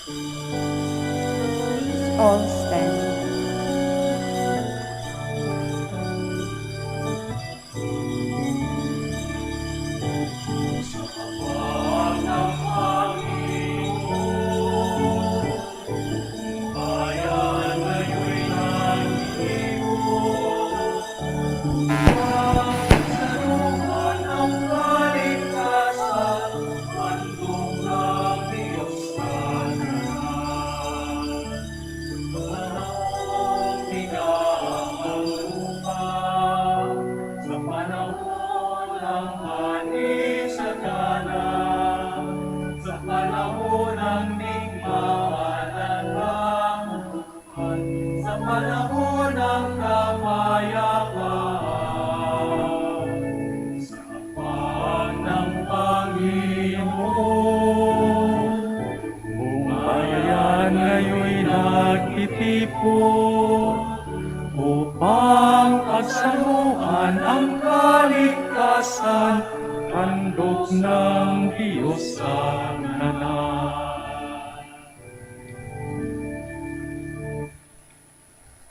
Please all stand. Upang pagsaluhan ang kaligtasan, handog ng Diyos sa kanan.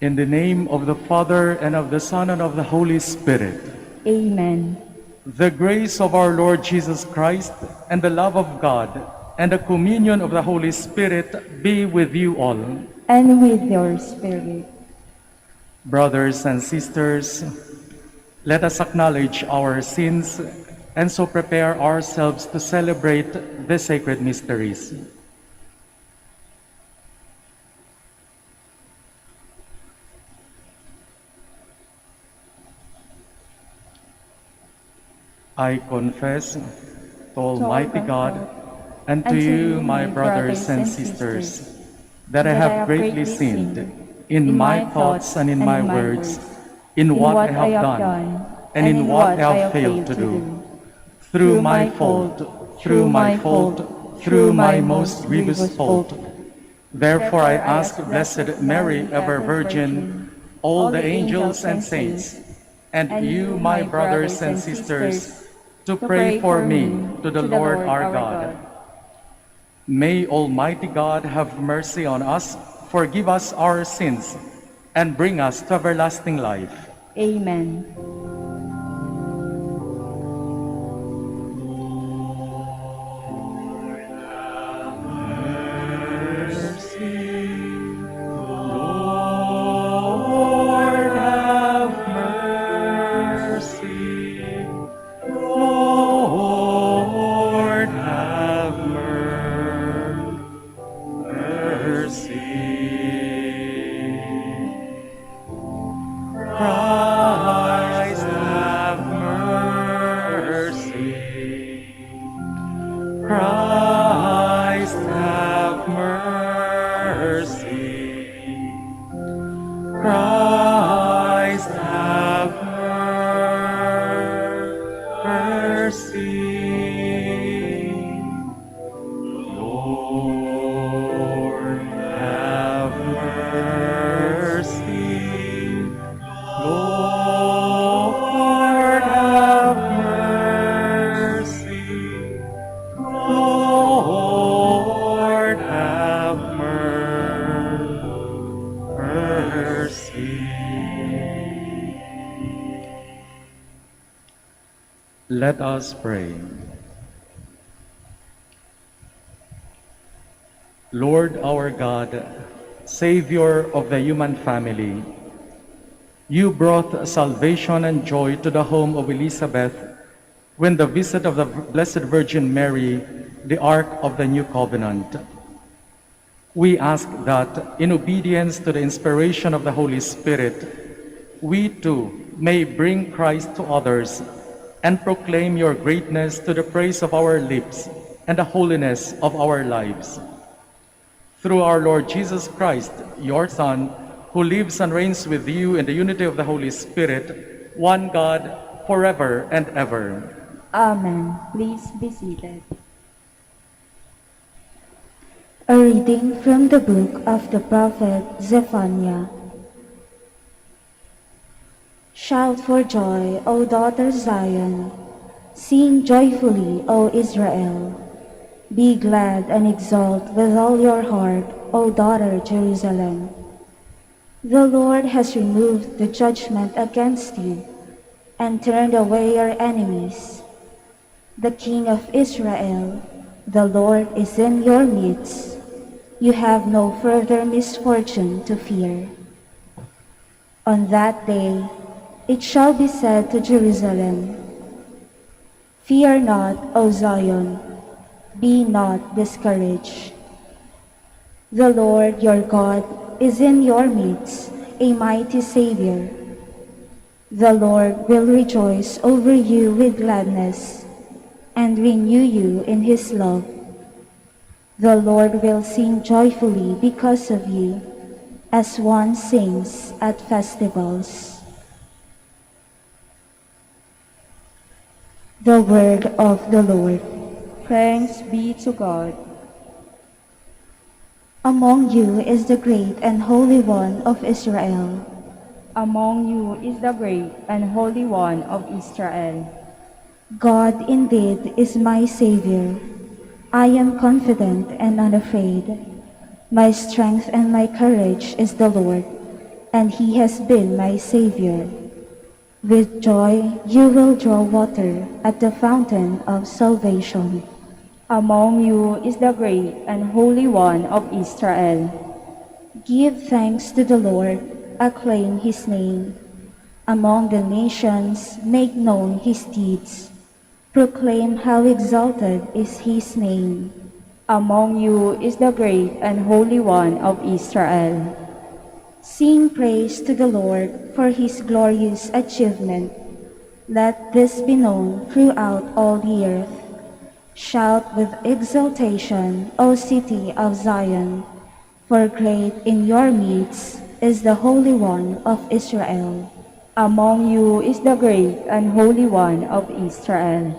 In the name of the Father, and of the Son, and of the Holy Spirit. Amen. The grace of our Lord Jesus Christ, and the love of God, and the communion of the Holy Spirit be with you all. And with your spirit. Brothers and sisters, let us acknowledge our sins and so prepare ourselves to celebrate the sacred mysteries. I confess to Almighty God and to you, my brothers and sisters, that I have greatly sinned in my thoughts and in my words, in what I have done and in what I have failed to do. Through my fault, through my most grievous fault. Therefore I ask Blessed Mary, ever Virgin, all the angels and saints, and you, my brothers and sisters, to pray for me to the Lord our God. May Almighty God have mercy on us, forgive us our sins, and bring us to everlasting life. Amen. Let us pray. Lord our God, Savior of the human family, you brought salvation and joy to the home of Elizabeth when the visit of the Blessed Virgin Mary, the Ark of the New Covenant. We ask that, in obedience to the inspiration of the Holy Spirit, we too may bring Christ to others and proclaim your greatness to the praise of our lips and the holiness of our lives. Through our Lord Jesus Christ, your Son, who lives and reigns with you in the unity of the Holy Spirit, one God, forever and ever. Amen. Please be seated. A reading from the book of the prophet Zephaniah. Shout for joy, O daughter Zion. Sing joyfully, O Israel. Be glad and exult with all your heart, O daughter Jerusalem. The Lord has removed the judgment against you and turned away your enemies. The King of Israel, the Lord is in your midst. You have no further misfortune to fear. On that day, it shall be said to Jerusalem, Fear not, O Zion, be not discouraged. The Lord your God is in your midst, a mighty Savior. The Lord will rejoice over you with gladness and renew you in his love. The Lord will sing joyfully because of you, as one sings at festivals. The word of the Lord. Thanks be to God. Among you is the great and Holy One of Israel. Among you is the great and Holy One of Israel. God indeed is my Savior. I am confident and unafraid. My strength and my courage is the Lord, and he has been my Savior. With joy you will draw water at the fountain of salvation. Among you is the great and Holy One of Israel. Give thanks to the Lord, acclaim his name. Among the nations make known his deeds. Proclaim how exalted is his name. Among you is the great and Holy One of Israel. Sing praise to the Lord for his glorious achievement. Let this be known throughout all the earth. Shout with exultation, O city of Zion, for great in your midst is the Holy One of Israel. Among you is the great and Holy One of Israel.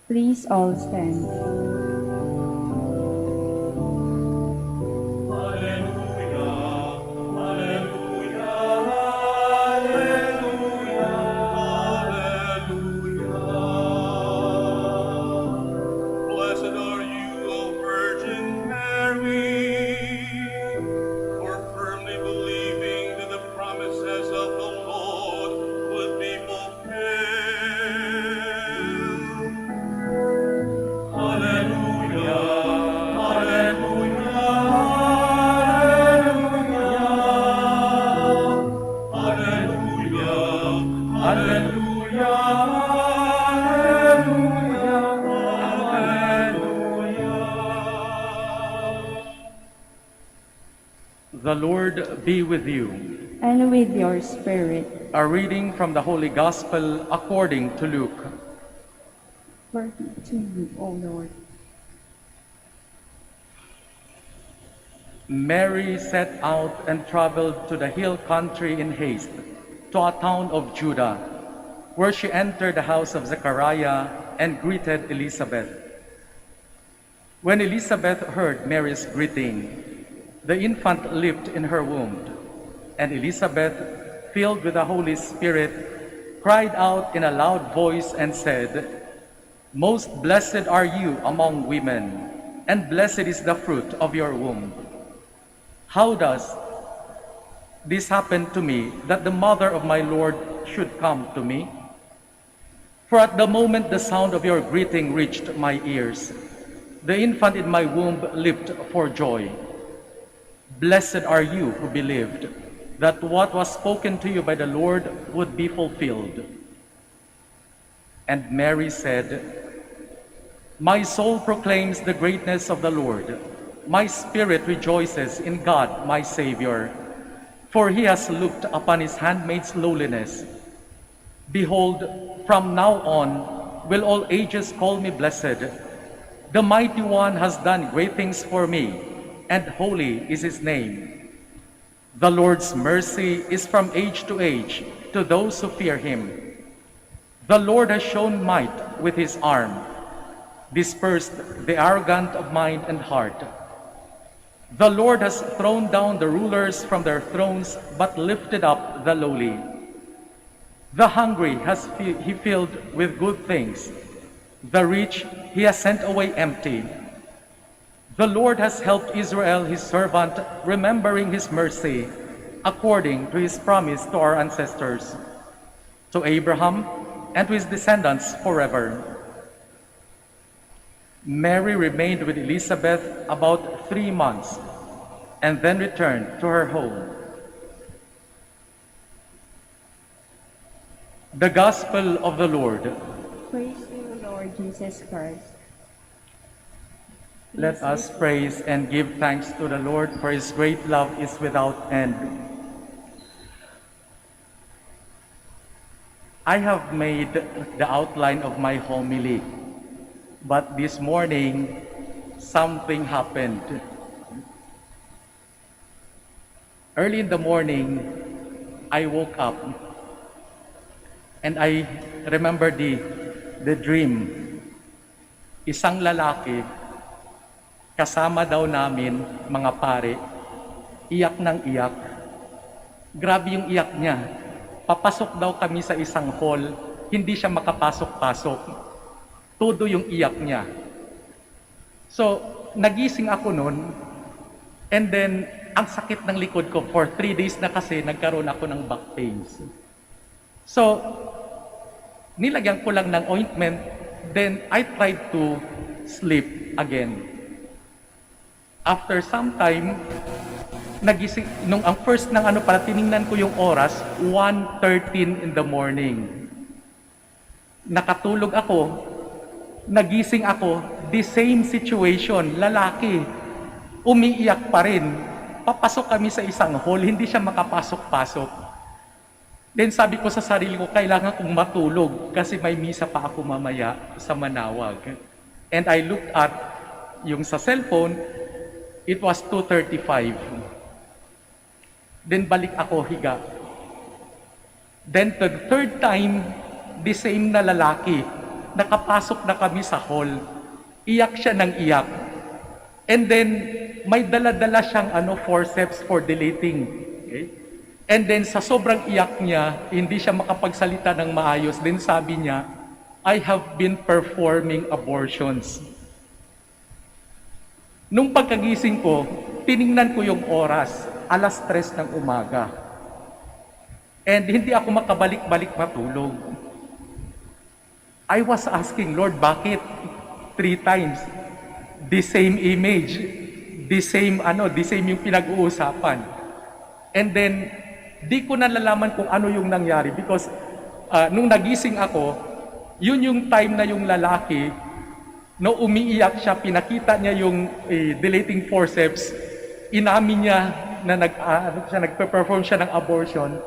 Please all stand. The Lord be with you. And with your spirit. A reading from the Holy Gospel according to Luke. Glory to you, O Lord. Mary set out and traveled to the hill country in haste, to a town of Judah, where she entered the house of Zechariah and greeted Elizabeth. When Elizabeth heard Mary's greeting, the infant leaped in her womb, and Elizabeth, filled with the Holy Spirit, cried out in a loud voice and said, Most blessed are you among women, and blessed is the fruit of your womb. How does this happen to me, that the mother of my Lord should come to me? For at the moment the sound of your greeting reached my ears, the infant in my womb leaped for joy. Blessed are you who believed that what was spoken to you by the Lord would be fulfilled. And Mary said, My soul proclaims the greatness of the Lord. My spirit rejoices in God, my Savior, for he has looked upon his handmaid's lowliness. Behold, from now on will all ages call me blessed. The Mighty One has done great things for me, and holy is his name. The Lord's mercy is from age to age to those who fear him. The Lord has shown might with his arm, dispersed the arrogant of mind and heart. The Lord has thrown down the rulers from their thrones, but lifted up the lowly. The hungry has he filled with good things. The rich he has sent away empty. The Lord has helped Israel, his servant, remembering his mercy, according to his promise to our ancestors, to Abraham and to his descendants forever. Mary remained with Elizabeth about 3 months and then returned to her home. The Gospel of the Lord. Praise to you, Lord Jesus Christ. Let us praise and give thanks to the Lord, for his great love is without end. I have made the outline of my homily, but this morning something happened. Early in the morning, I woke up and I remember the dream. Isang lalaki, kasama daw namin, mga pare, iyak ng iyak. Grabe yung iyak niya. Papasok daw kami sa isang hall, hindi siya makapasok-pasok. Todo yung iyak niya. So, nagising ako nun, and then, ang sakit ng likod ko. For 3 days na kasi, nagkaroon ako ng back pains. So, nilagyan ko lang ng ointment, then I tried to sleep again. After some time, nagising, nung ang first ng para tiningnan ko yung oras, 1:13 in the morning. Nakatulog ako, nagising ako, the same situation, lalaki, umiiyak pa rin. Papasok kami sa isang hall, hindi siya makapasok-pasok. Then sabi ko sa sarili ko, kailangan kong matulog kasi may misa pa ako mamaya sa Manaoag. And I looked at yung sa cellphone, it was 2:35. Then balik ako higa. Then the third time, the same na lalaki. Nakapasok na kami sa hall. Iyak siya ng iyak. And then, may dala-dala siyang forceps for dilating. Okay? And then, sa sobrang iyak niya, hindi siya makapagsalita ng maayos. Then sabi niya, I have been performing abortions. Nung pagkagising ko, tiningnan ko yung oras, 3:00 ng umaga. And hindi ako makabalik-balik matulog. I was asking, Lord, bakit 3 times? The same image, the same yung pinag-uusapan. And then, di ko nalalaman kung ano yung nangyari because nung nagising ako, yun yung time na yung lalaki, no, umiiyak siya, pinakita niya yung dilating forceps, inamin niya na nagpe-perform siya ng abortion,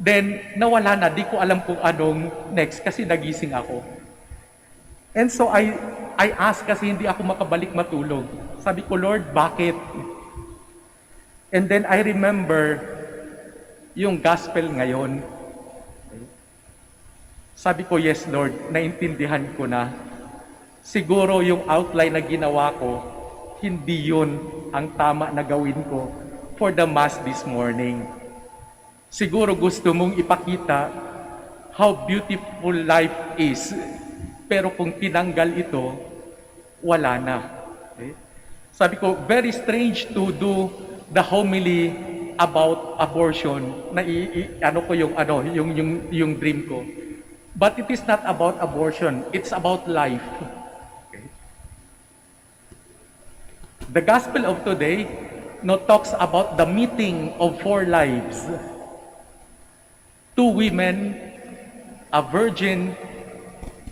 then nawala na, di ko alam kung anong next kasi nagising ako. And so I asked kasi hindi ako makabalik matulog. Sabi ko, Lord, bakit? And then I remember yung gospel ngayon. Sabi ko, yes, Lord, naintindihan ko na. Siguro yung outline na ginawa ko, hindi yun ang tama na gawin ko for the Mass this morning. Siguro gusto mong ipakita how beautiful life is. Pero kung tinanggal ito, wala na. Okay? Sabi ko, very strange to do the homily about abortion na yung dream ko. But it is not about abortion, it's about life. Okay? The gospel of today talks about the meeting of 4 lives. 2 women, a virgin,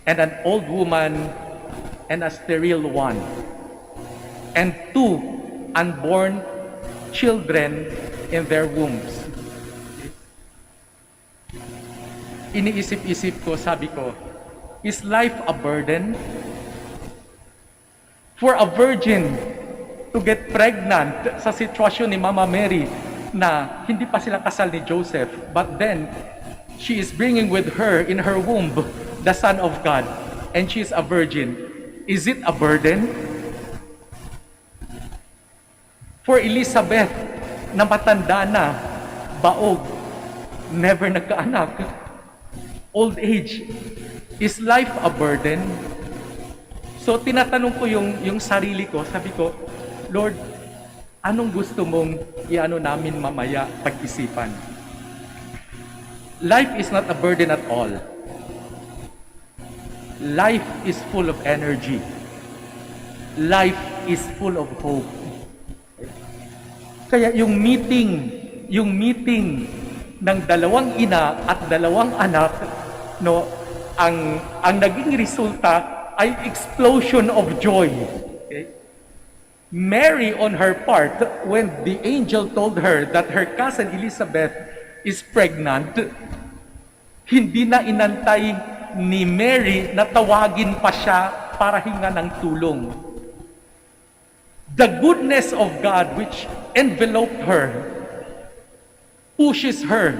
and an old woman, and a sterile one. And 2 unborn children in their wombs. Iniisip-isip ko, sabi ko, is life a burden? For a virgin to get pregnant sa sitwasyon ni Mama Mary na hindi pa sila kasal ni Joseph, but then she is bringing with her in her womb the Son of God, and she is a virgin. Is it a burden? For Elizabeth, na matanda na, baog, never nagkaanak, old age, is life a burden? So tinatanong ko yung sarili ko, sabi ko, Lord, anong gusto mong iano namin mamaya pag-isipan? Life is not a burden at all. Life is full of energy. Life is full of hope. Kaya yung meeting ng dalawang ina at dalawang anak, no, ang naging resulta ay explosion of joy. Okay? Mary on her part, when the angel told her that her cousin Elizabeth is pregnant, hindi na inantay ni Mary na tawagin pa siya para hinga ng tulong. The goodness of God which enveloped her, pushes her.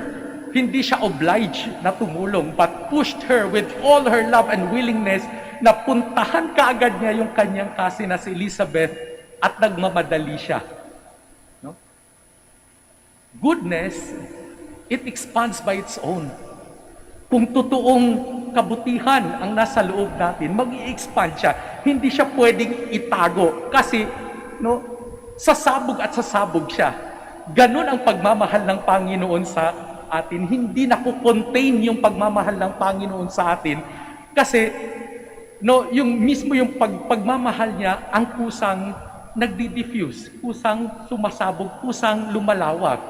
Hindi siya obliged na tumulong, but pushed her with all her love and willingness na puntahan kaagad niya yung kanyang cousin na si Elizabeth at nagmamadali siya. No? Goodness, it expands by its own. Kung totoong kabutihan ang nasa loob natin, mag-i-expand siya. Hindi siya pwedeng itago kasi no, sasabog at sasabog siya. Ganon ang pagmamahal ng Panginoon sa atin. Hindi nakukontain yung pagmamahal ng Panginoon sa atin kasi no, yung mismo yung pagmamahal niya ang kusang nagdi-diffuse, kusang sumasabog, kusang lumalawak.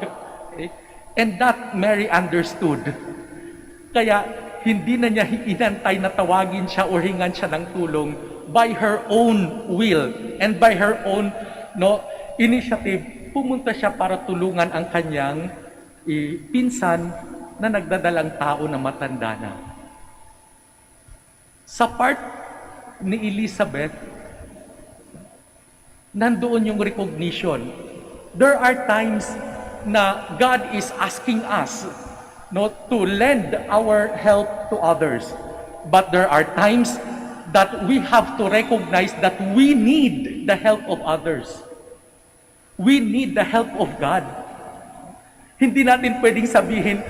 Okay? And that Mary understood. Kaya hindi na niya inantay na tawagin siya o hingan siya ng tulong. By her own will and by her own initiative, pumunta siya para tulungan ang kanyang pinsan na nagdadalang tao na matanda na. Sa part ni Elizabeth, nandoon yung recognition. There are times na God is asking us to lend our help to others. But there are times that we have to recognize that we need the help of others. We need the help of God. Hindi natin pwedeng sabihin,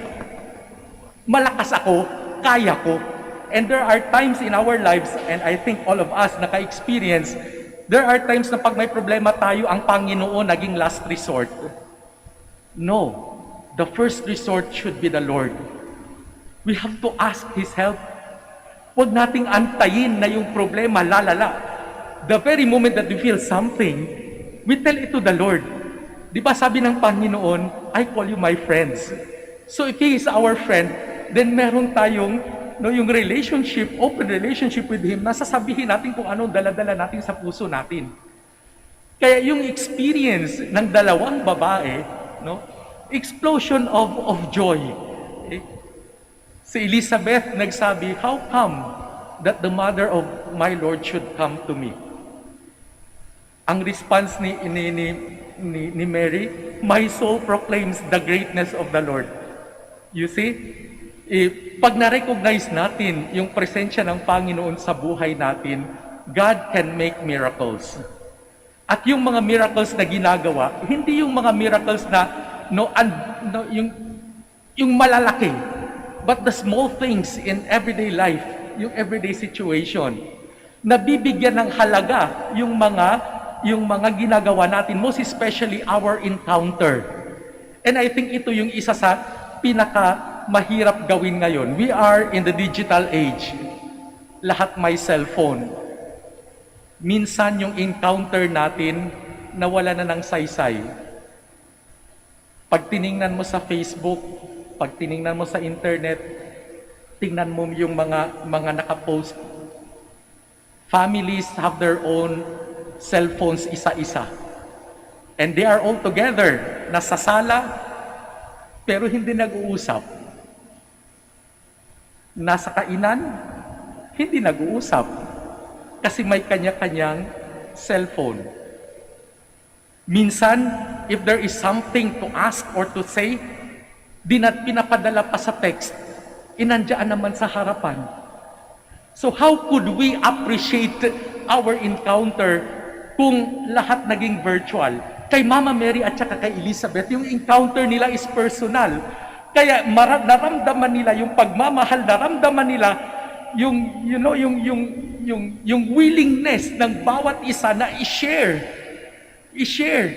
malakas ako, kaya ko. And there are times in our lives, and I think all of us naka-experience, there are times na pag may problema tayo, ang Panginoon naging last resort. No. The first resort should be the Lord. We have to ask His help. Huwag nating antayin na yung problema, lalala. The very moment that we feel something, we tell it to the Lord. Di ba sabi ng Panginoon, I call you my friends. So if He is our friend, then meron tayong yung relationship, open relationship with Him, nasasabihin natin kung anong dala-dala natin sa puso natin. Kaya yung experience ng dalawang babae, explosion of joy. Okay? Si Elizabeth nagsabi, how come that the mother of my Lord should come to me? Ang response ni Mary, my soul proclaims the greatness of the Lord. You see, pag na-recognize natin yung presensya ng Panginoon sa buhay natin, God can make miracles. At yung mga miracles na ginagawa, hindi yung mga miracles na yung malalaki, but the small things in everyday life, yung everyday situation, nabibigyan ng halaga yung mga ginagawa natin, most especially our encounter. And I think ito yung isa sa pinaka-mahirap gawin ngayon. We are in the digital age. Lahat may cellphone. Minsan yung encounter natin, nawala na ng saysay. Pag tiningnan mo sa Facebook, pag tiningnan mo sa internet, tingnan mo yung mga nakapost. Families have their own cellphones isa-isa. And they are all together, nasa sala, pero hindi nag-uusap. Nasa kainan, hindi nag-uusap. Kasi may kanya-kanyang cellphone. Minsan, if there is something to ask or to say, pinapadala pa sa text, inandiyan naman sa harapan. So how could we appreciate our encounter kung lahat naging virtual? Kay Mama Mary at saka kay Elizabeth, yung encounter nila is personal. Kaya naramdaman nila yung pagmamahal, naramdaman nila yung willingness ng bawat isa na i-share i-share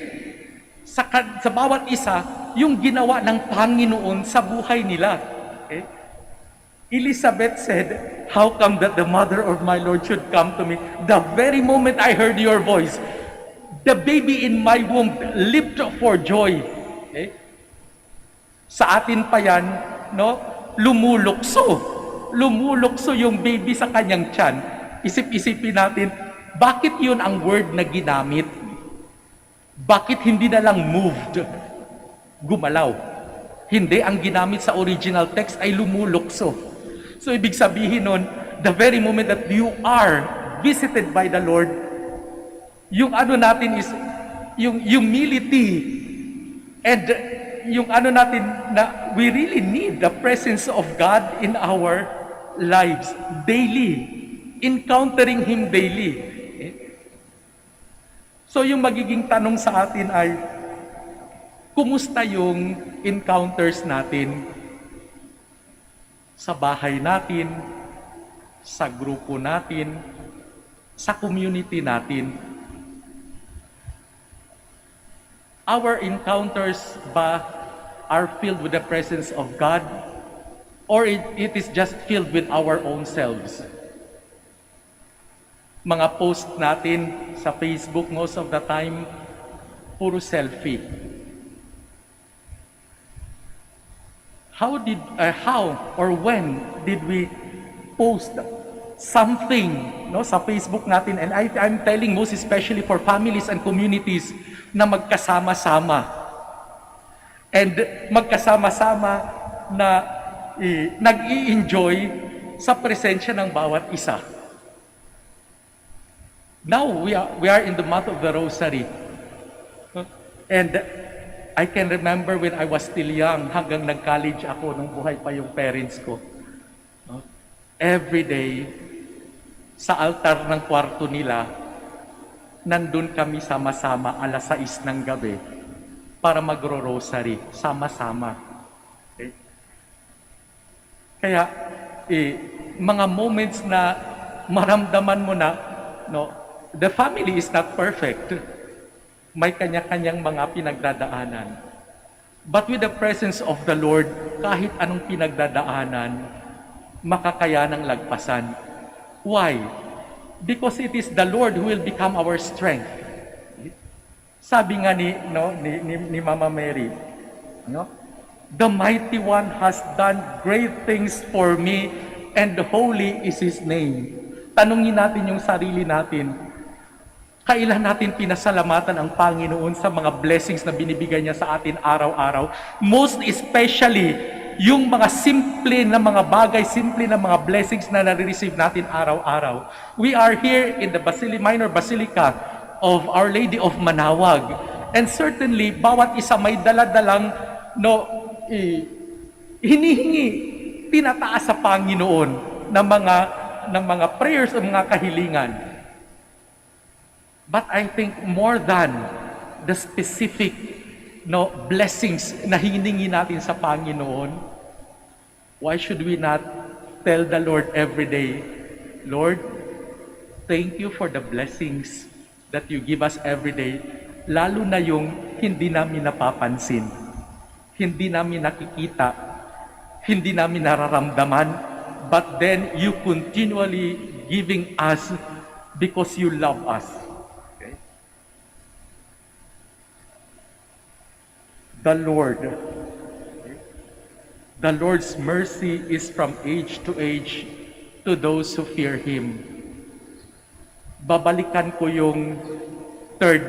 sa bawat isa yung ginawa ng Panginoon sa buhay nila. Okay? Elizabeth said, "How come that the mother of my Lord should come to me? The very moment I heard your voice, the baby in my womb leaped for joy." Okay? Sa atin pa yan, no? Lumulukso yung baby sa kanyang tiyan. Isip-isipin natin, bakit yun ang word na ginamit? Bakit hindi na lang moved? Gumalaw. Hindi, ang ginamit sa original text ay lumulukso. So, ibig sabihin nun, the very moment that you are visited by the Lord, yung ano natin is, yung humility, and yung ano natin na we really need the presence of God in our lives daily, encountering Him daily. So yung magiging tanong sa atin ay, kumusta yung encounters natin sa bahay natin, sa grupo natin, sa community natin? Our encounters ba are filled with the presence of God, or it is just filled with our own selves? Mga post natin sa Facebook most of the time, puro selfie. How or when did we post something, no, sa Facebook natin? And I'm telling most especially for families and communities na magkasama-sama. And magkasama-sama na nag-i-enjoy sa presensya ng bawat isa. Now, we are in the month of the Rosary. And I can remember when I was still young, hanggang nag-college ako, nung buhay pa yung parents ko. Every day, sa altar ng kwarto nila, nandun kami sama-sama 6:00 ng gabi para magro-rosary, sama-sama. Okay? Kaya, mga moments na maramdaman mo na, no, the family is not perfect. May kanya-kanyang mga pinagdadaanan. But with the presence of the Lord, kahit anong pinagdadaanan, makakayanang lagpasan. Why? Because it is the Lord who will become our strength. Sabi nga ni Mama Mary, no? The mighty one has done great things for me, and holy is His name. Tanungin natin yung sarili natin, kailan natin pinasalamatan ang Panginoon sa mga blessings na binibigay niya sa atin araw-araw? Most especially, yung mga simple na mga bagay, simple na mga blessings na nare-receive natin araw-araw. We are here in the Minor Basilica of Our Lady of Manaoag. And certainly, bawat isa may dala-dalang hinihingi, tinataas sa Panginoon ng mga prayers o mga kahilingan. But I think more than the specific blessings na hiningi natin sa Panginoon, why should we not tell the Lord every day, Lord, thank you for the blessings that you give us every day, lalo na yung hindi namin napapansin, hindi namin nakikita, hindi namin nararamdaman, but then you continually giving us because you love us. The Lord's mercy is from age to age to those who fear Him. Babalikan ko yung third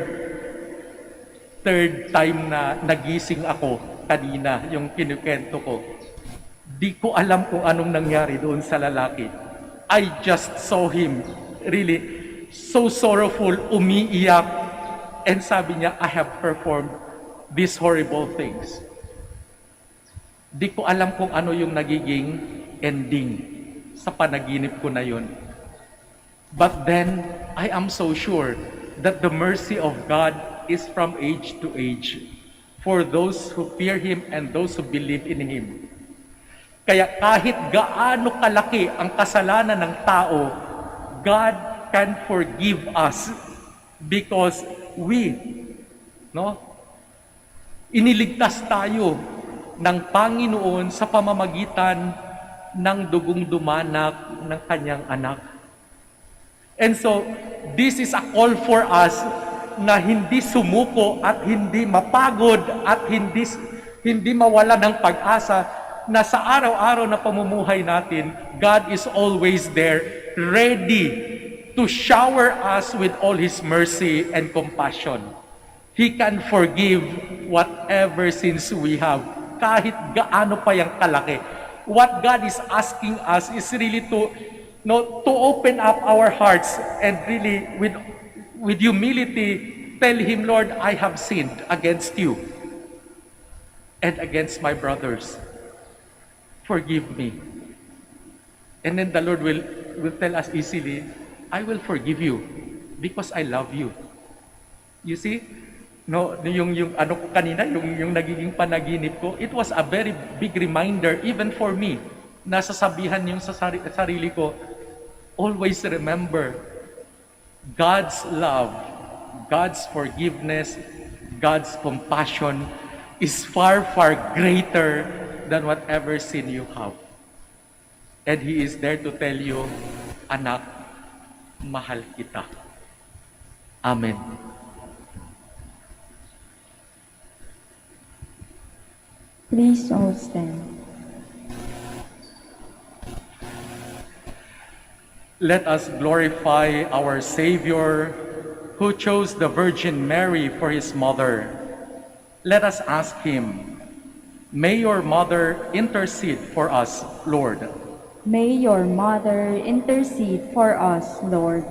time na nagising ako kanina, yung kinukwento ko. Di ko alam kung anong nangyari doon sa lalaki. I just saw him really so sorrowful, umiiyak, and sabi niya, I have performed these horrible things. Di ko alam kung ano yung nagiging ending sa panaginip ko na yun. But then, I am so sure that the mercy of God is from age to age for those who fear Him and those who believe in Him. Kaya kahit gaano kalaki ang kasalanan ng tao, God can forgive us because we No? Iniligtas tayo ng Panginoon sa pamamagitan ng dugong dumanak ng kanyang anak. And so, this is a call for us na hindi sumuko at hindi mapagod at hindi mawala ng pag-asa na sa araw-araw na pamumuhay natin, God is always there, ready to shower us with all His mercy and compassion. He can forgive whatever sins we have, kahit gaano pa yung kalaki. What God is asking us is really to open up our hearts and really with humility tell Him, Lord, I have sinned against you and against my brothers. Forgive me. And then the Lord will tell us easily, I will forgive you because I love you. You see? No, yung ano ko kanina, yung nagiging panaginip ko, it was a very big reminder even for me. Nasasabihan yung sa sarili ko, always remember God's love, God's forgiveness, God's compassion is far, far greater than whatever sin you have. And He is there to tell you, anak, mahal kita. Amen. Please all stand. Let us glorify our Savior, who chose the Virgin Mary for His mother. Let us ask Him, may your mother intercede for us, Lord. May your mother intercede for us, Lord.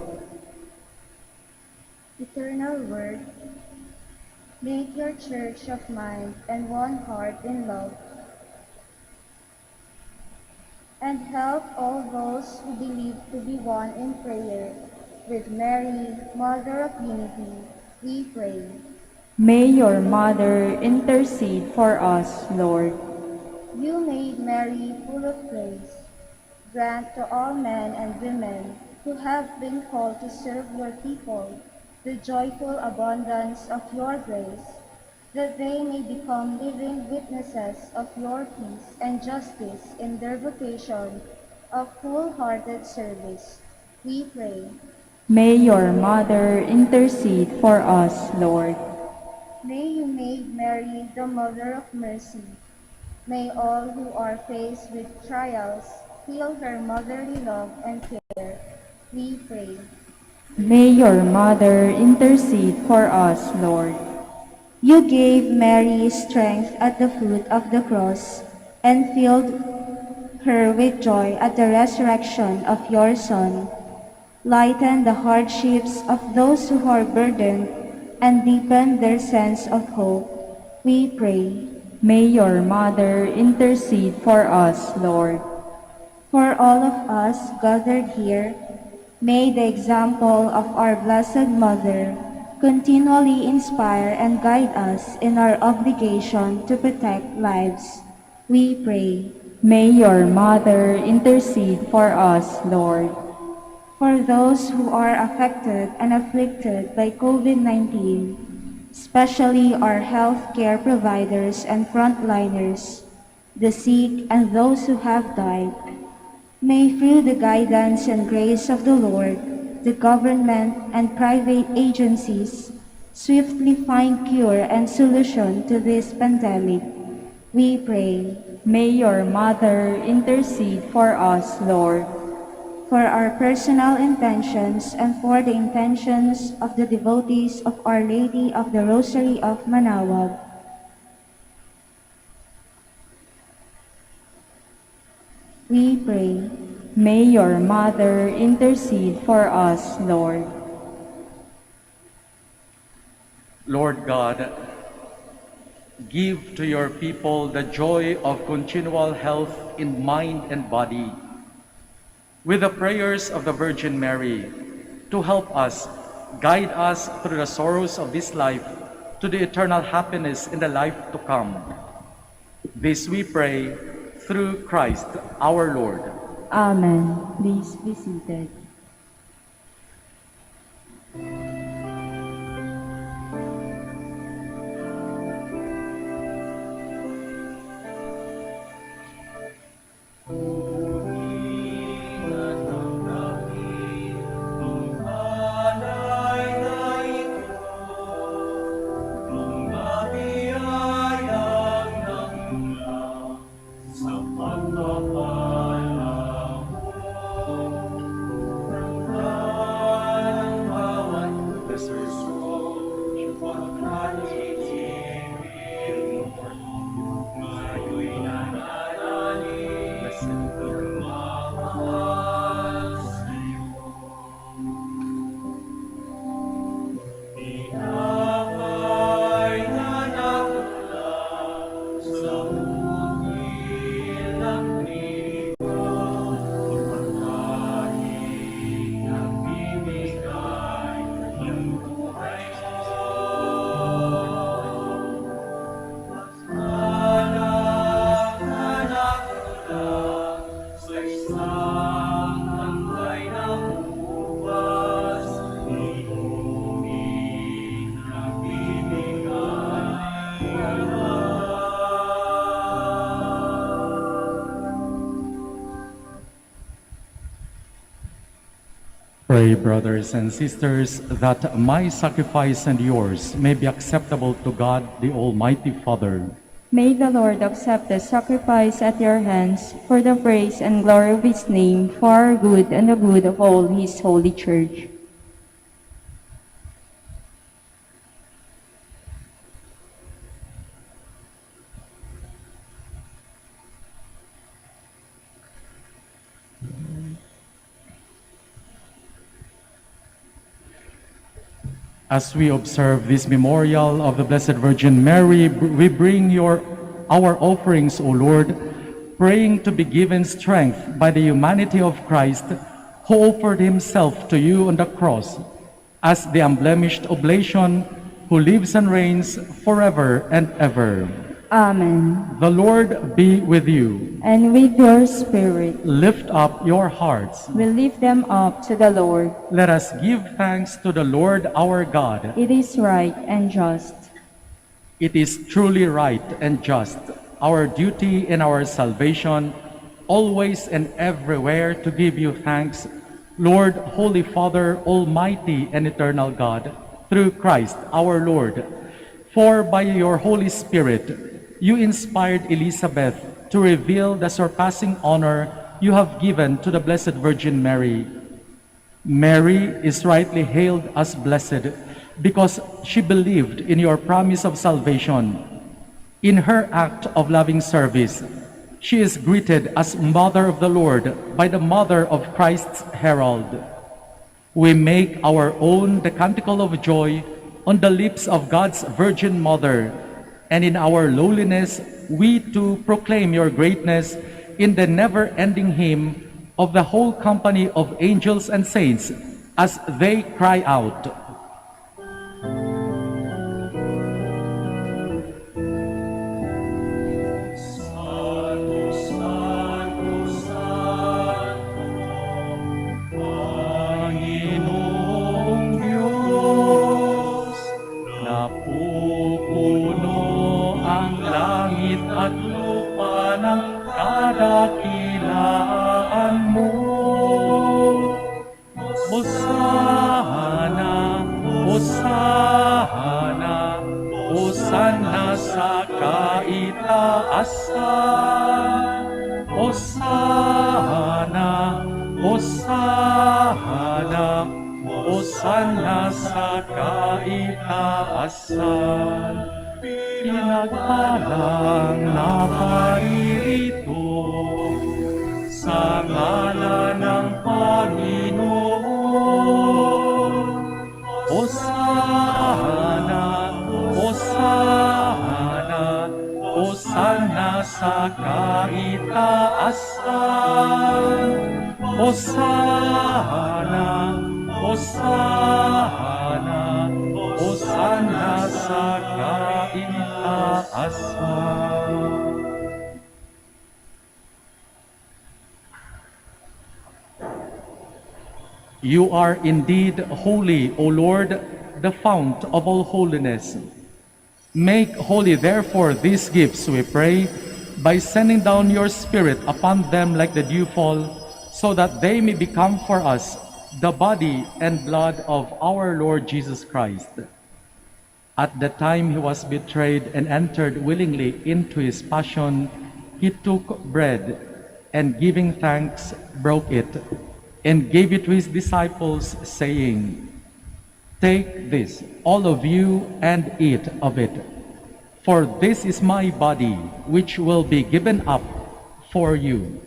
Eternal Word, make your church of mind and one heart in love, and help all those who believe to be one in prayer with Mary, Mother of Unity, we pray. May your mother intercede for us, Lord. You made Mary full of grace. Grant to all men and women who have been called to serve your people the joyful abundance of your grace, that they may become living witnesses of your peace and justice in their vocation of full-hearted service. We pray. May your mother intercede for us, Lord. May you make Mary the Mother of Mercy. May all who are faced with trials feel her motherly love and care. We pray. May your mother intercede for us, Lord. You gave Mary strength at the foot of the cross and filled her with joy at the resurrection of your Son. Lighten the hardships of those who are burdened and deepen their sense of hope. We pray. May your mother intercede for us, Lord. For all of us gathered here, may the example of our Blessed Mother continually inspire and guide us in our obligation to protect lives. We pray. May your mother intercede for us, Lord. For those who are affected and afflicted by COVID-19, especially our healthcare providers and frontliners, the sick and those who have died, may through the guidance and grace of the Lord, the government and private agencies swiftly find cure and solution to this pandemic. We pray. May your mother intercede for us, Lord. For our personal intentions and for the intentions of the devotees of Our Lady of the Rosary of Manaoag, we pray. May your mother intercede for us, Lord. Lord God, give to your people the joy of continual health in mind and body, with the prayers of the Virgin Mary, to help us, guide us through the sorrows of this life to the eternal happiness in the life to come. This we pray through Christ our Lord. Amen. Please be seated. Pray, brothers and sisters, that my sacrifice and yours may be acceptable to God, the Almighty Father. May the Lord accept the sacrifice at your hands for the praise and glory of his name, for our good and the good of all his holy church. As we observe this memorial of the Blessed Virgin Mary, we bring our offerings, O Lord, praying to be given strength by the humanity of Christ, who offered himself to you on the cross as the unblemished oblation, who lives and reigns forever and ever. Amen. The Lord be with you. And with your spirit, Lift up your hearts. we lift them up to the Lord. Let us give thanks to the Lord our God. It is right and just. It is truly right and just, our duty and our salvation, always and everywhere to give you thanks, Lord, Holy Father, Almighty and eternal God, through Christ our Lord. For by your Holy Spirit, you inspired Elizabeth to reveal the surpassing honor you have given to the Blessed Virgin Mary. Mary is rightly hailed as blessed because she believed in your promise of salvation. In her act of loving service, she is greeted as Mother of the Lord by the Mother of Christ's herald. We make our own the canticle of joy on the lips of God's Virgin Mother, and in our lowliness, we too proclaim your greatness in the never-ending hymn of the whole company of angels and saints as they cry out, Hosanna sa kaitaasan. Hosanna, Hosanna, Hosanna sa kaitaasan. Pinagpalang na paririto sa ngalan ng Panginoon. Hosanna, Hosanna, Hosanna sa kaitaasan. Hosanna, Hosanna, Hosanna sa kaitaasan. You are indeed holy, O Lord, the fount of all holiness. Make holy, therefore, these gifts, we pray, by sending down your Spirit upon them like the dewfall, so that they may become for us the body and blood of our Lord Jesus Christ. At the time he was betrayed and entered willingly into his passion, he took bread and, giving thanks, broke it and gave it to his disciples, saying, "Take this, all of you, and eat of it. For this is my body, which will be given up for you."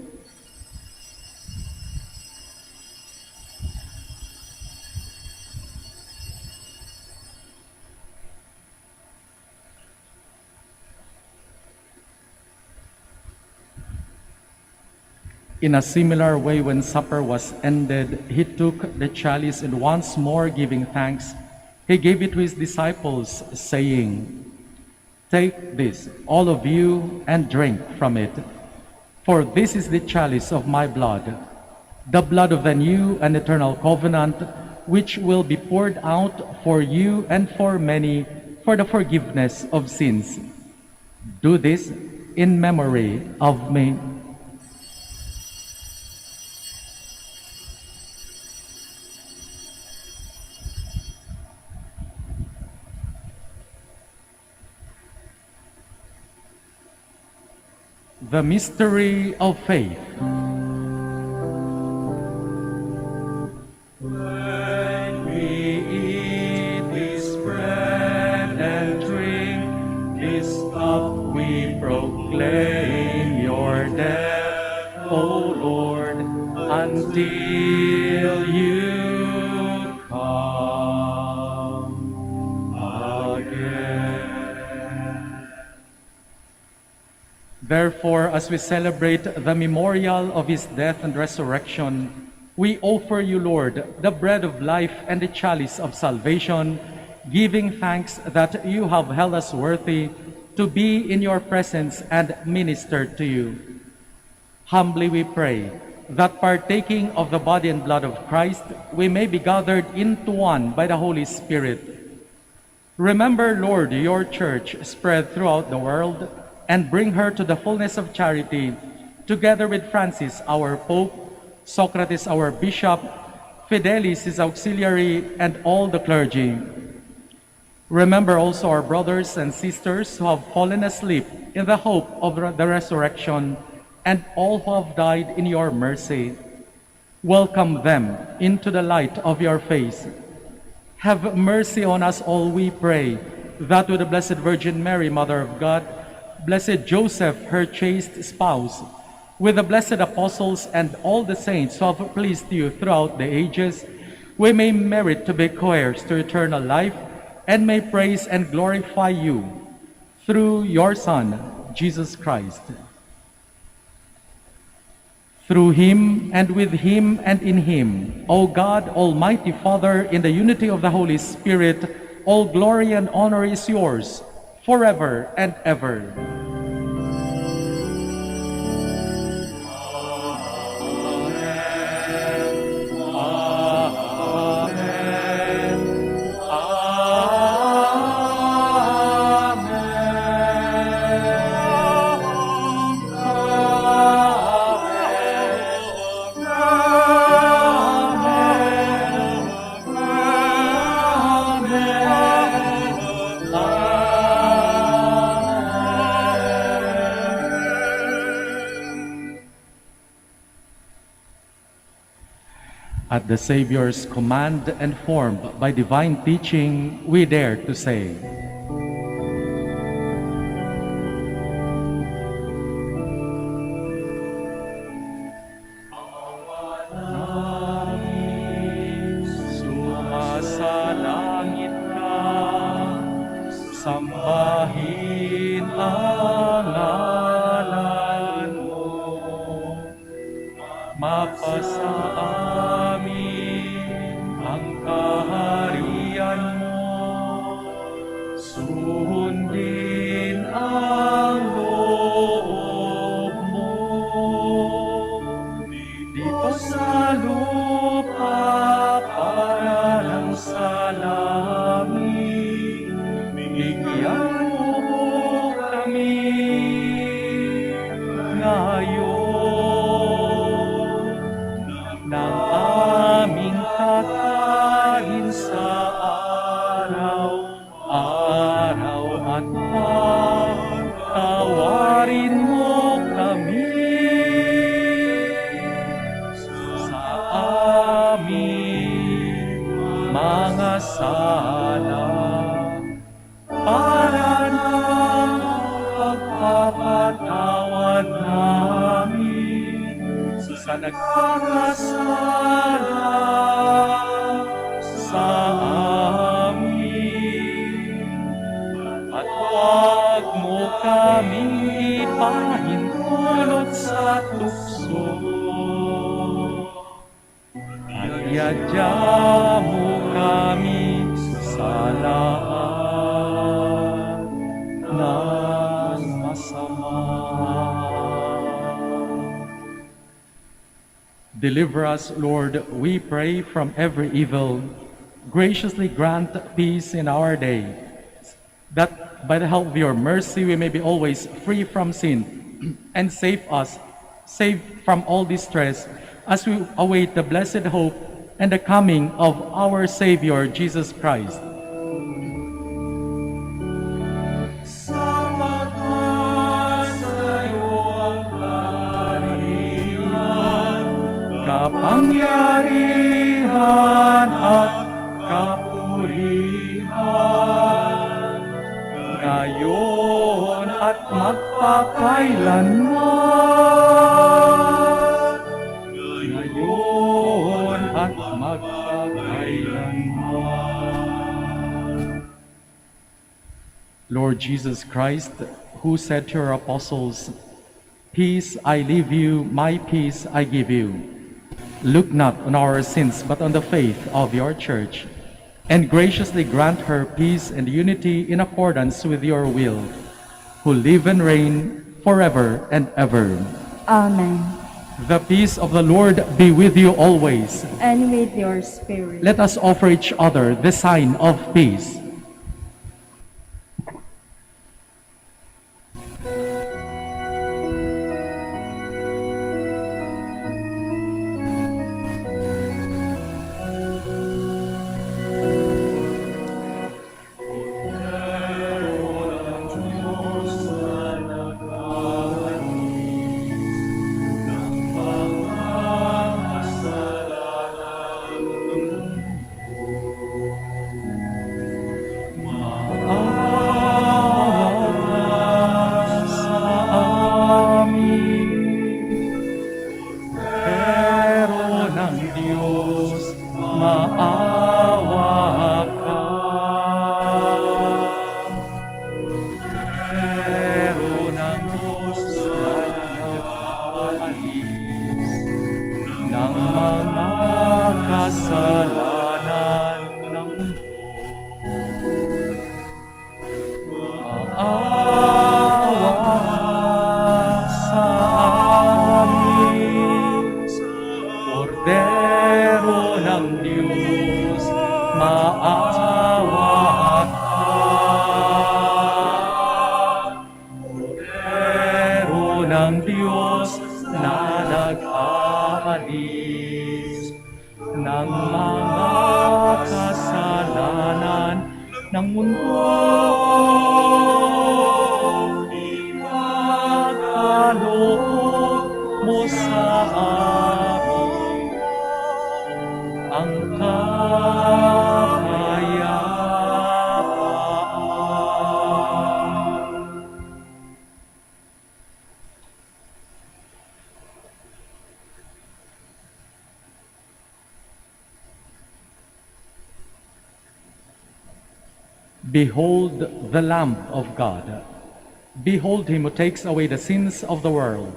In a similar way, when supper was ended, he took the chalice and once more giving thanks, he gave it to his disciples, saying, "Take this, all of you, and drink from it. For this is the chalice of my blood, the blood of the new and eternal covenant, which will be poured out for you and for many for the forgiveness of sins. Do this in memory of me." The mystery of faith. When we eat this bread and drink this cup, we proclaim your death, O Lord, until you come again. Therefore, as we celebrate the memorial of his death and resurrection, we offer you, Lord, the bread of life and the chalice of salvation, giving thanks that you have held us worthy to be in your presence and minister to you. Humbly we pray that partaking of the body and blood of Christ, we may be gathered into one by the Holy Spirit. Remember, Lord, your church spread throughout the world, and bring her to the fullness of charity, together with Francis, our Pope, Socrates, our Bishop, Fidelis, his auxiliary, and all the clergy. Remember also our brothers and sisters who have fallen asleep in the hope of the resurrection, and all who have died in your mercy. Welcome them into the light of your face. Have mercy on us all, we pray, that with the Blessed Virgin Mary, Mother of God, Blessed Joseph, her chaste spouse, with the blessed apostles and all the saints who have pleased you throughout the ages, we may merit to be co-heirs to eternal life, and may praise and glorify you through your Son, Jesus Christ. Through him, and with him, and in him, O God, Almighty Father, in the unity of the Holy Spirit, all glory and honor is yours, forever and ever. At the Savior's command and formed by divine teaching, we dare to say, Sumasalangit ka, sambahin ang ngalan mo, mapasa ang kaharian mo, sundin ang loob mo, dito sa lupa para lang sa langit, bigyan mo kami ngayon ng aming kakain sa araw-araw, at patawarin mo kami sa aming mga sala, para ng pagpapatawad namin sa nagkakasala sa amin, at huwag mo kaming ipahintulot sa tukso, at yadya mo kami sa lahat ng masama. Deliver us, Lord, we pray, from every evil. Graciously grant peace in our day, that by the help of your mercy we may be always free from sin, and save from all distress, as we await the blessed hope and the coming of our Savior, Jesus Christ. Sa wakas sa'yo ang kapangyarihan at kapurihan, ngayon at magpakailanman, ngayon at magpakailanman. Lord Jesus Christ, who said to your apostles, "Peace I leave you, my peace I give you," look not on our sins, but on the faith of your church, and graciously grant her peace and unity in accordance with your will, who live and reign forever and ever. Amen. The peace of the Lord be with you always. And with your spirit. Let us offer each other the sign of peace. Behold the Lamb of God. Behold him who takes away the sins of the world.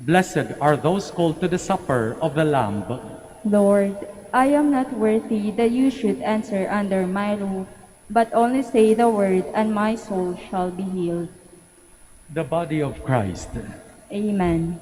Blessed are those called to the supper of the Lamb. Lord, I am not worthy that you should enter under my roof, but only say the word, and my soul shall be healed. The body of Christ. Amen.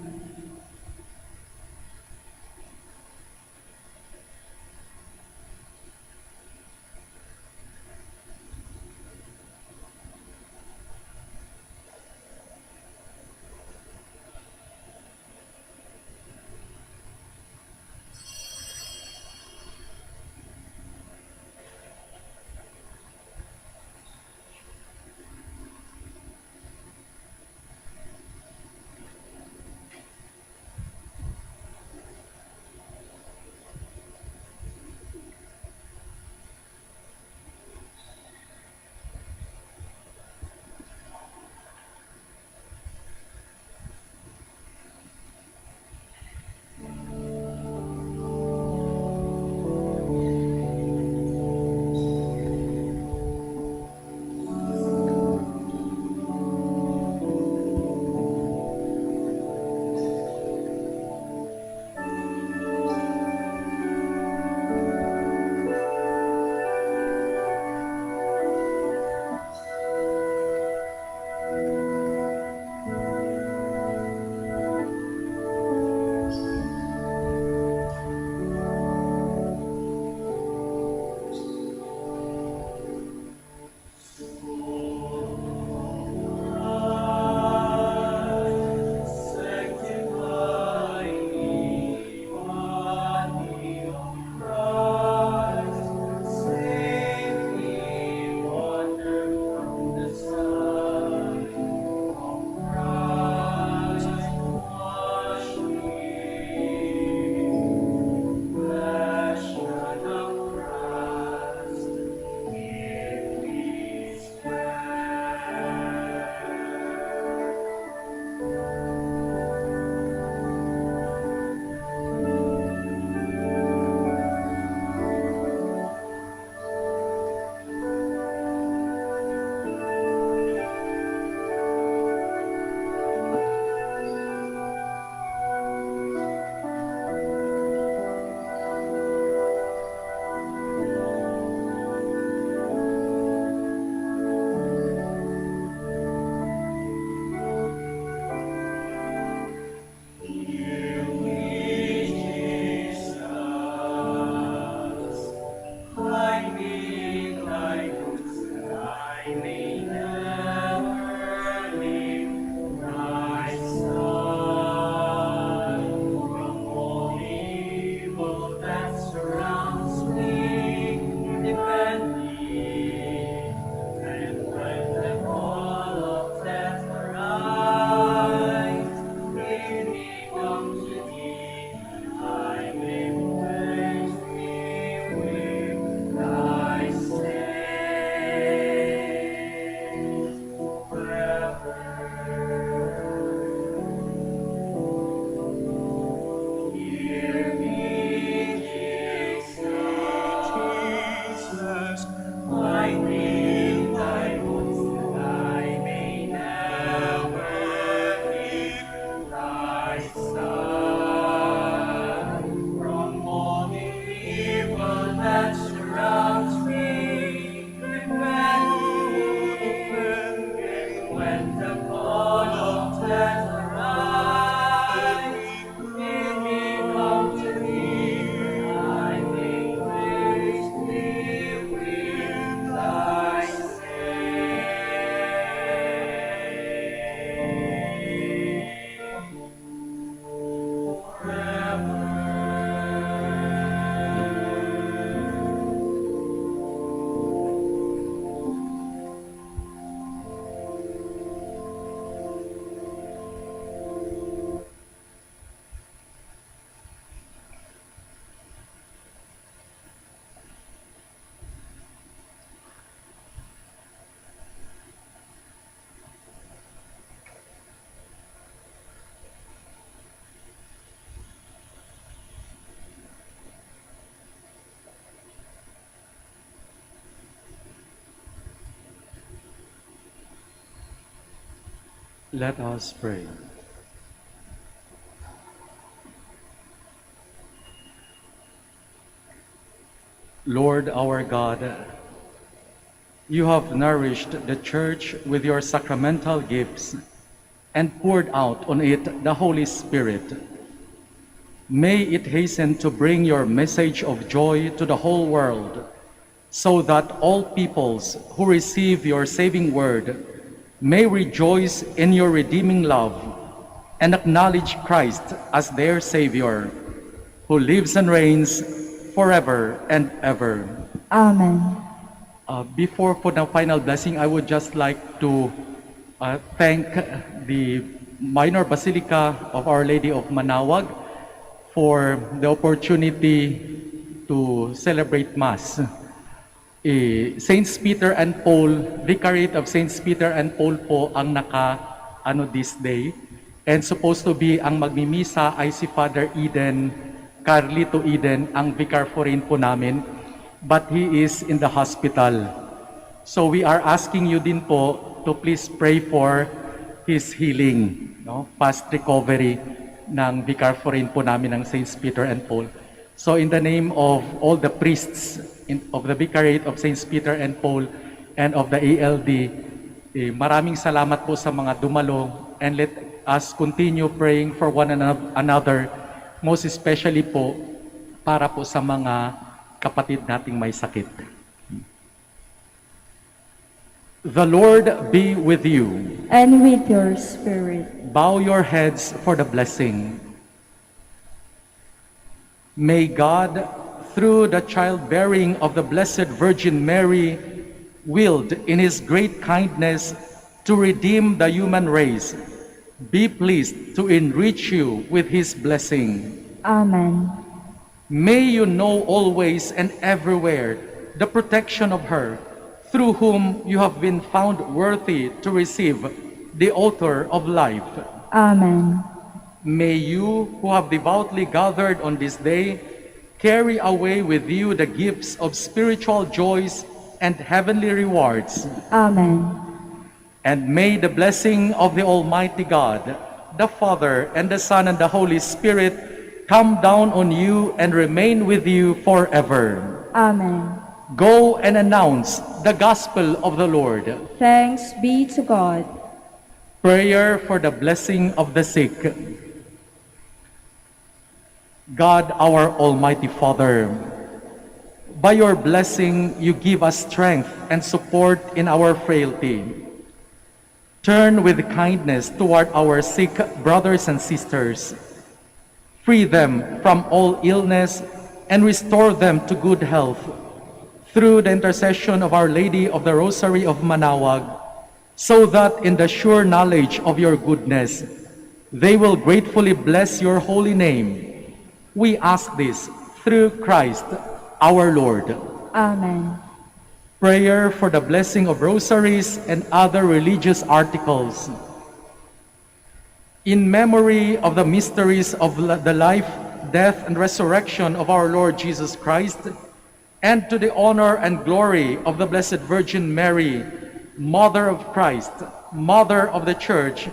Let us pray. Lord our God, you have nourished the Church with your sacramental gifts and poured out on it the Holy Spirit. May it hasten to bring your message of joy to the whole world, so that all peoples who receive your saving word may rejoice in your redeeming love and acknowledge Christ as their Savior, who lives and reigns forever and ever. Amen. Before po the final blessing, I would just like to thank the Minor Basilica of Our Lady of Manaoag for the opportunity to celebrate Mass. Saints Peter and Paul, Vicariate of Saints Peter and Paul po ang this day. And supposed to be ang magmimisa ay si Father Eden, Carlito Eden, ang vicar foreign po namin. But he is in the hospital. So we are asking you din po to please pray for his healing, fast recovery ng vicar foreign po namin ng Saints Peter and Paul. So in the name of all the priests of the Vicariate of Saints Peter and Paul and of the ALD, maraming salamat po sa mga dumalo, and let us continue praying for one another, most especially po para po sa mga kapatid nating may sakit. The Lord be with you. And with your spirit. Bow your heads for the blessing. May God, through the childbearing of the Blessed Virgin Mary, willed in his great kindness to redeem the human race, be pleased to enrich you with his blessing. Amen. May you know always and everywhere the protection of her, through whom you have been found worthy to receive the author of life. Amen. May you, who have devoutly gathered on this day, carry away with you the gifts of spiritual joys and heavenly rewards. Amen. And may the blessing of the Almighty God, the Father, and the Son, and the Holy Spirit come down on you and remain with you forever. Amen. Go and announce the gospel of the Lord. Thanks be to God. Prayer for the blessing of the sick. God, our Almighty Father, by your blessing, you give us strength and support in our frailty. Turn with kindness toward our sick brothers and sisters. Free them from all illness and restore them to good health. Through the intercession of Our Lady of the Rosary of Manaoag, so that in the sure knowledge of your goodness, they will gratefully bless your holy name. We ask this through Christ our Lord. Amen. Prayer for the blessing of rosaries and other religious articles. In memory of the mysteries of the life, death, and resurrection of our Lord Jesus Christ, and to the honor and glory of the Blessed Virgin Mary, Mother of Christ, Mother of the Church,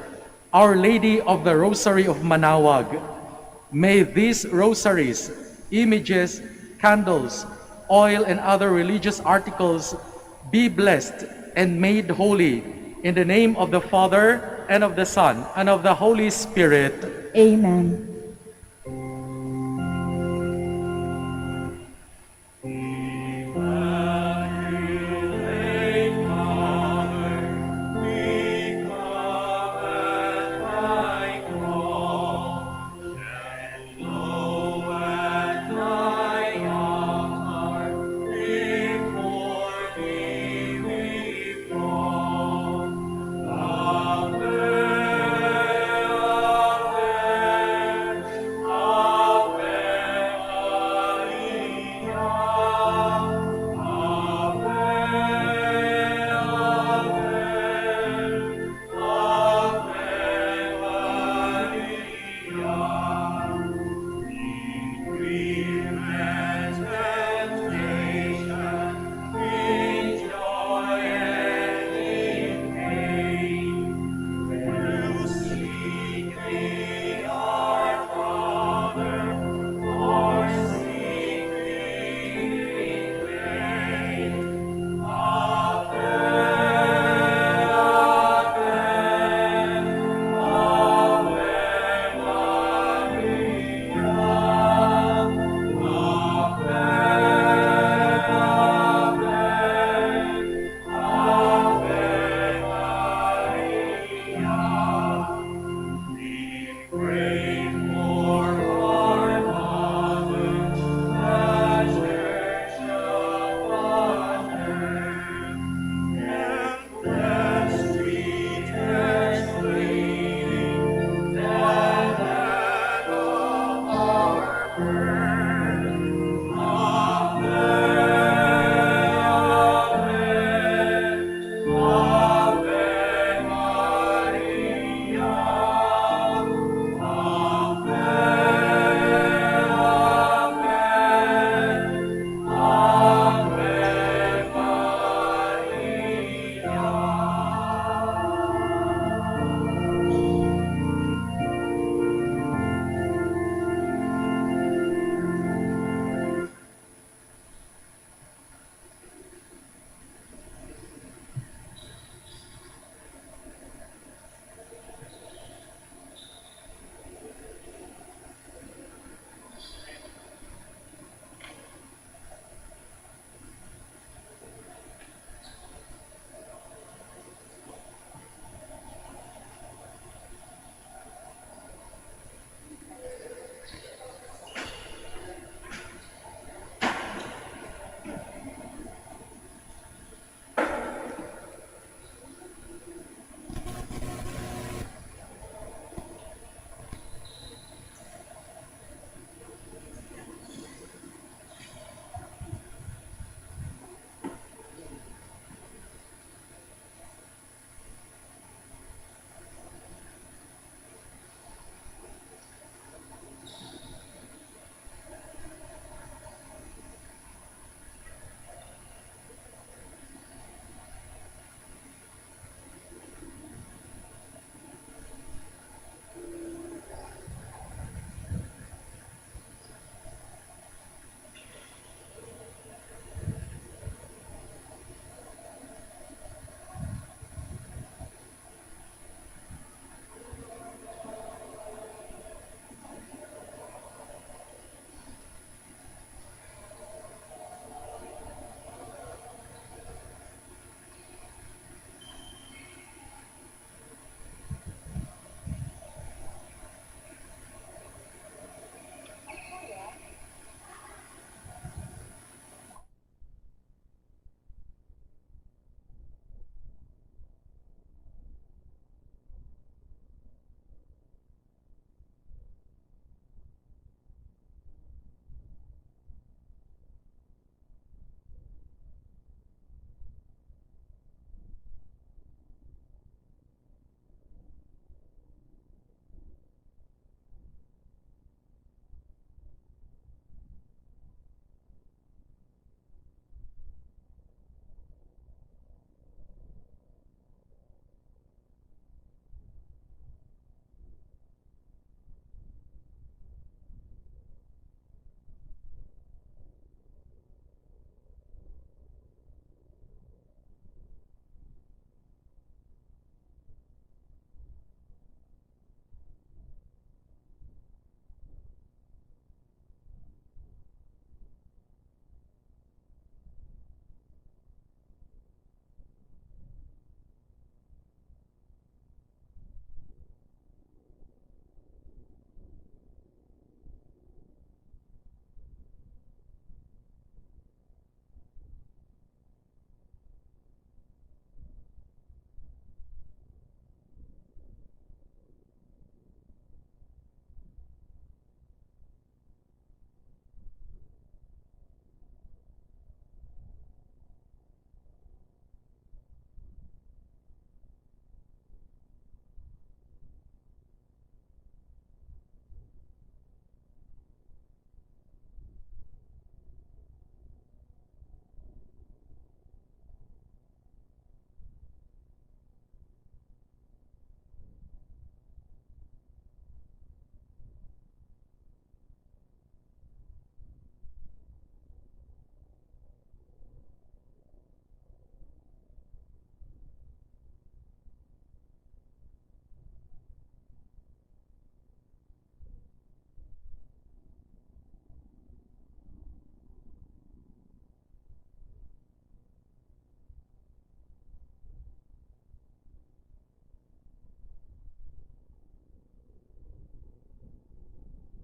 Our Lady of the Rosary of Manaoag, may these rosaries, images, candles, oil, and other religious articles be blessed and made holy In the name of the Father, and of the Son, and of the Holy Spirit. Amen.